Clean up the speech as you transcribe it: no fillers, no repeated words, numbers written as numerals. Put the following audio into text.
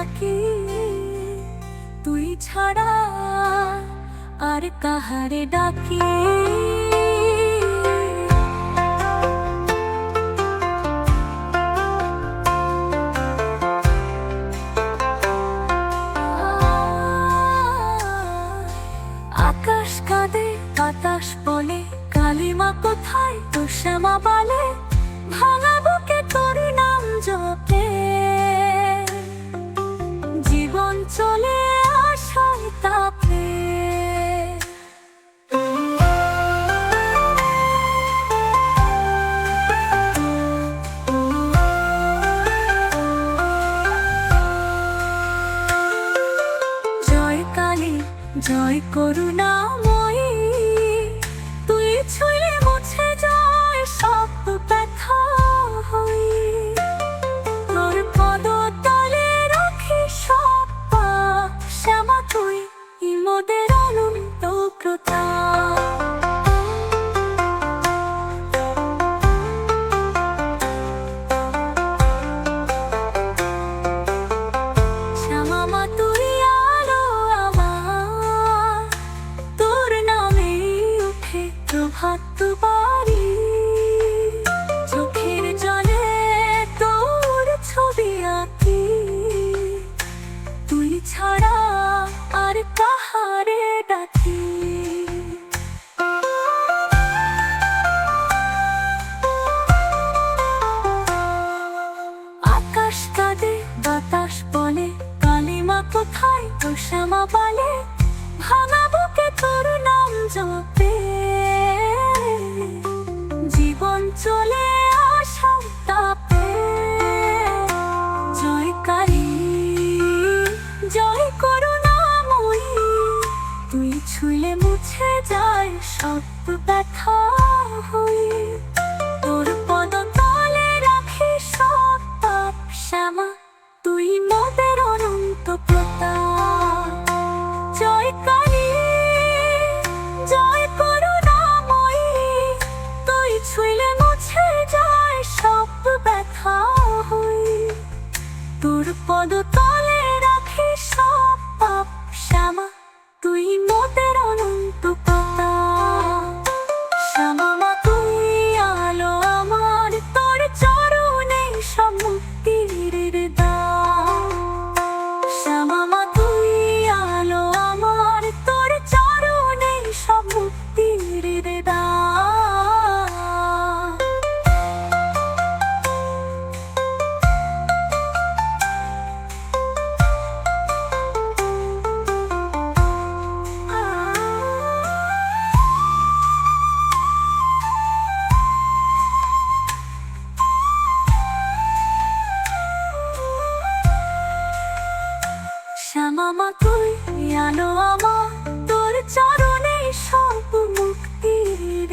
থাকি, তুই ছাড়া আর কাহারে ডাকি। আকাশ কাঁদে বাতাস বলে, কালিমা কোথায় তোর শ্যামা বলে, ভাঙা বুকে তোর নাম জপে জীবন চলে আশায় তাপে। জয় কালী জয় করুণাময়ী, তুই ছুঁয়ে মুছে যায় সব ব্যথা হই। তোর পদতলে রাখি সব পাপ, শ্যামা তুই মোদের অনন্ত প্রতাপ। শ্যামা মা তুই আলো আমার, তোর নামে উঠে প্রভাত বাড়ি। চোখের জলে তোর ছবি আঁকি, তুই ছাড়া আর কাহারে ডাকি। আকাশ কাঁদে বাতাস বলে, কালিমা কোথায় তোর শ্যামা বলে, ভাঙা বুকে তোর নাম জপে জীবন চলে আশায় তাপে। জয় কালী জয় করুণাময়ী, তুই ছুঁলে মুছে যায় সব ব্যথা হই। তোর পদতলে রাখি সব পাপ, শ্যামা তুই মোদের অনন্ত প্রতাপ। জয় কালী জয় করুণাময়ী, তুই ছুঁলে মুছে যায় সব ব্যথা হই। তোর পদতলে রাখি সব পাপ, শ্যামা তুই মোদের অনন্ত প্রতাপ। শ্যামা মা তুই আলো আমার, তোর চরণে সব মুক্তির দান। শ্যামা মা তুই আলো আমার, তোর চরণে সব মুক্তির দান। শ্যামা মা তুই আলো আমার, তোর চরণে সব মুক্তির